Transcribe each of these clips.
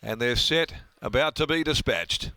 And they're set, about to be dispatched.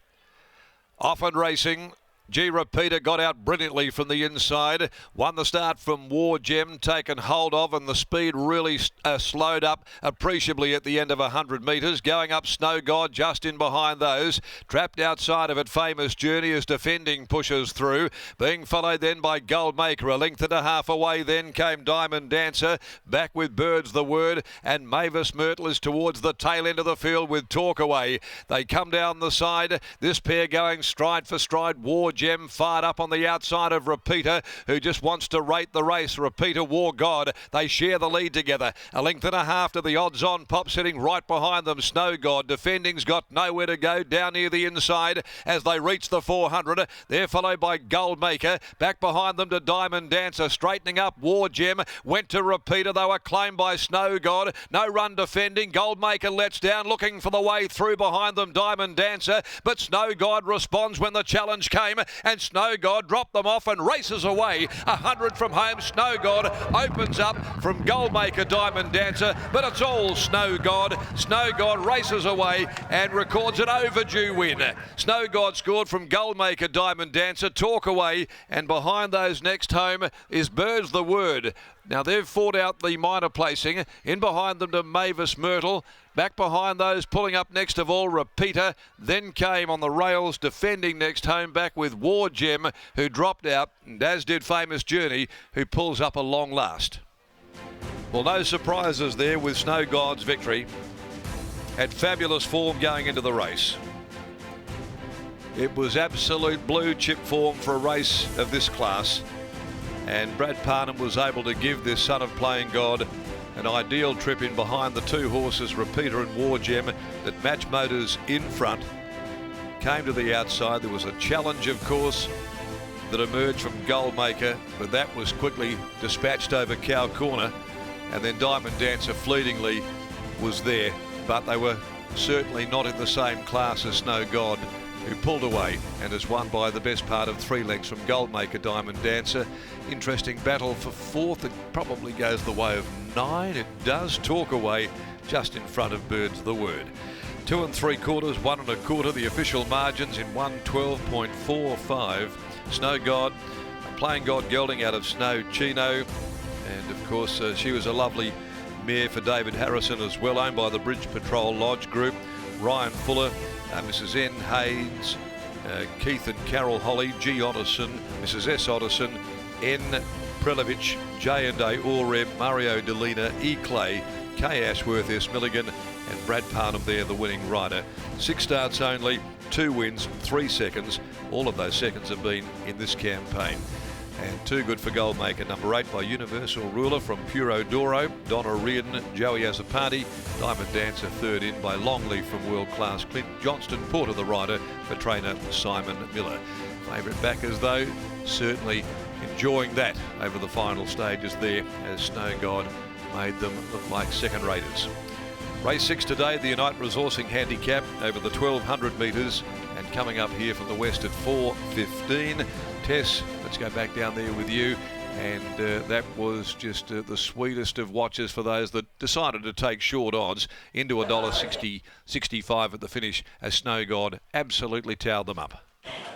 Off and racing. G Repeater got out brilliantly from the inside, won the start from War Gem, taken hold of, and the speed really slowed up appreciably at the end of 100 metres. Going up Snow God just in behind those. Trapped outside of it, Famous Journey as defending pushes through, being followed then by Gold Maker. A length and a half away then came Diamond Dancer, back with Birds the Word, and Mavis Myrtle is towards the tail end of the field with Talk Away. They come down the side, this pair going stride for stride. War Gem fired up on the outside of Repeater, who just wants to rate the race. Repeater, War God, they share the lead together. A length and a half to the odds-on Pop, sitting right behind them. Snow God, defending's got nowhere to go down near the inside as they reach the 400. They're followed by Gold Maker. Back behind them to Diamond Dancer. Straightening up, War Gem went to Repeater. They were claimed by Snow God. No run defending. Gold Maker lets down, looking for the way through behind them. Diamond Dancer, but Snow God responds when the challenge came, and Snow God dropped them off and races away. 100 from home. Snow God opens up from Gold Maker, Diamond Dancer, but it's all Snow God. Snow God races away and records an overdue win. Snow God scored from Gold Maker, Diamond Dancer, Talk Away, and behind those next home is Birds the Word. Now they've fought out the minor placing. In behind them to Mavis Myrtle. Back behind those, pulling up next of all, Repeater. Then came on the rails, defending next home, back with War Gem, who dropped out, and as did Famous Journey, who pulls up a long last. Well, no surprises there with Snow God's victory. Had fabulous form going into the race. It was absolute blue chip form for a race of this class. And Brad Parnham was able to give this Son of Playing God an ideal trip in behind the two horses, Repeater and War Gem, that Match Motors in front came to the outside. There was a challenge, of course, that emerged from Gold Maker, but that was quickly dispatched over Cow Corner. And then Diamond Dancer fleetingly was there, but they were certainly not in the same class as Snow God, who pulled away and has won by the best part of 3 lengths from Gold Maker, Diamond Dancer. Interesting battle for fourth. It probably goes the way of 9. It does. Talk Away just in front of Birds the Word. 2 3/4, 1 1/4. The official margins in 1:12.45. Snow God, Playing God gelding out of Snow Chino. And of course, she was a lovely mare for David Harrison as well, owned by the Bridge Patrol Lodge Group. Ryan Fuller, Mrs. N. Haynes, Keith and Carol Holly, G. Otterson, Mrs. S. Otterson, N. Prelovich, J&A Oreb, Mario Delina, E. Clay, K. Ashworth, S. Milligan, and Brad Parnham there, the winning rider. 6 starts only, 2 wins, 3 seconds. All of those seconds have been in this campaign. And 2 good for Gold Maker. Number 8 by Universal Ruler from Puro Doro, Donna Reardon, Joey Azapati. Diamond Dancer 3rd in by Longleaf from World Class, Clint Johnston, Porter the rider for trainer Simon Miller. Favourite backers though, certainly enjoying that over the final stages there, as Snow God made them look like second raters. Race 6 today, the Unite Resourcing Handicap over the 1200 metres, and coming up here from the west at 4:15. Tess, let's go back down there with you. And that was just the sweetest of watches for those that decided to take short odds into $1.60-65 at the finish, as Snow God absolutely towed them up.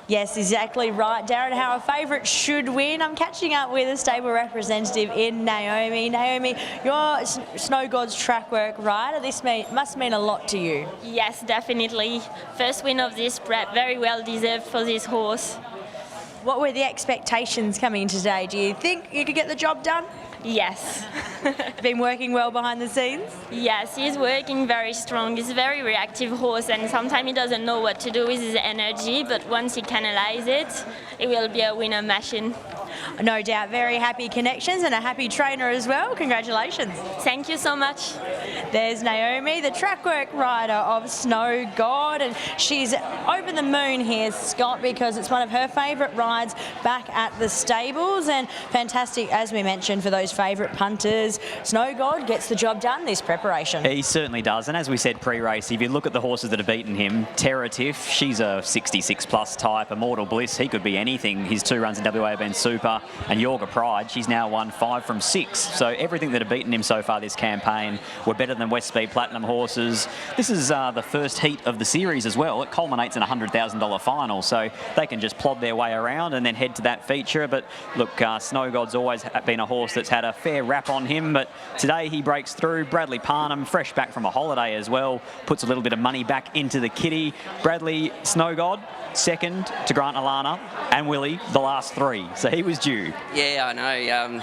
Yes, exactly right, Darren. How a favourite should win. I'm catching up with a stable representative in Naomi. Naomi, you're Snow God's track work rider. This must mean a lot to you. Yes, definitely. First win of this prep, very well deserved for this horse. What were the expectations coming in today? Do you think you could get the job done? Yes. Been working well behind the scenes? Yes, he's working very strong. He's a very reactive horse, and sometimes he doesn't know what to do with his energy, but once he canalizes it, it will be a winner machine. No doubt. Very happy connections and a happy trainer as well. Congratulations. Thank you so much. There's Naomi, the track work rider of Snow God, and she's over the moon here, Scott, because it's one of her favourite rides back at the stables, and fantastic, as we mentioned, for those favourite punters. Snow God gets the job done this preparation. He certainly does, and as we said pre-race, if you look at the horses that have beaten him, Terra Tiff, she's a 66 plus type. Immortal Bliss, he could be anything. His 2 runs in WA have been super. keeper. And Yorga Pride, she's now won 5 from 6. So everything that have beaten him so far this campaign were better than West Speed Platinum horses. This is the first heat of the series as well. It culminates in a $100,000 final, so they can just plod their way around and then head to that feature. But look, Snow God's always been a horse that's had a fair rap on him, but today he breaks through. Bradley Parnham, fresh back from a holiday as well, puts a little bit of money back into the kitty. Bradley, Snow God, second to Grant Alana, and Willie, the last 3. So he was due. Yeah, I know.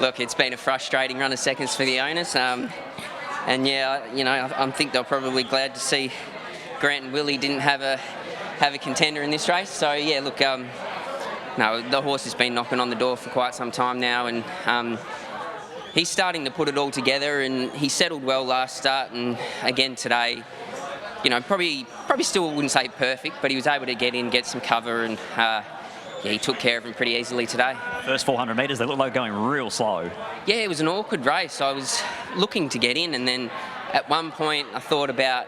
Look, it's been a frustrating run of seconds for the owners. And yeah, you know, I think they're probably glad to see Grant and Willie didn't have a contender in this race. So yeah, look, no, the horse has been knocking on the door for quite some time now, and he's starting to put it all together, and he settled well last start, and again today, you know, probably still wouldn't say perfect, but he was able to get in, get some cover, and yeah, he took care of him pretty easily today. First 400 metres, they look like going real slow. Yeah, it was an awkward race. I was looking to get in, and then at one point I thought about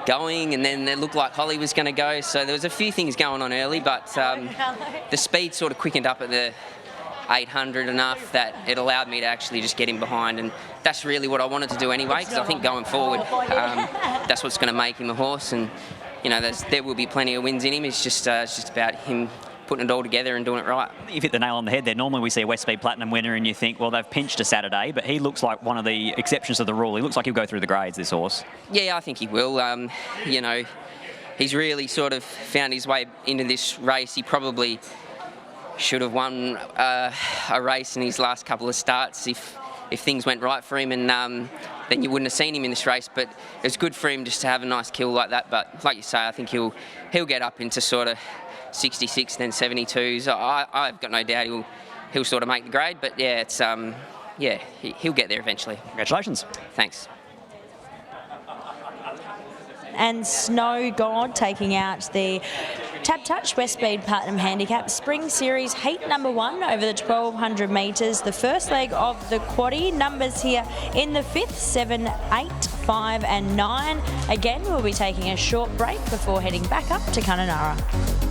going, and then it looked like Holly was going to go, so there was a few things going on early, but the speed sort of quickened up at the 800 enough that it allowed me to actually just get in behind, and that's really what I wanted to do anyway, because I think going forward that's what's going to make him a horse, and you know, there will be plenty of wins in him. It's just about him putting it all together and doing it right. You've hit the nail on the head there. Normally we see a West Speed Platinum winner and you think, well, they've pinched a Saturday, but he looks like one of the exceptions to the rule. He looks like he'll go through the grades, this horse. Yeah, I think he will. You know, he's really sort of found his way into this race. He probably should have won a race in his last couple of starts if things went right for him, and then you wouldn't have seen him in this race. But it was good for him just to have a nice kill like that. But like you say, I think he'll get up into sort of 66, then 72s. I've got no doubt he'll sort of make the grade. But yeah, it's yeah, he'll get there eventually. Congratulations. Thanks. And Snow God taking out the Tap Touch West Speed Platinum Handicap Spring Series Heat number 1 over the 1200 metres. The first leg of the quaddie. Numbers here in the 5th, 7, 8, 5 and 9. Again, we'll be taking a short break before heading back up to Kununurra.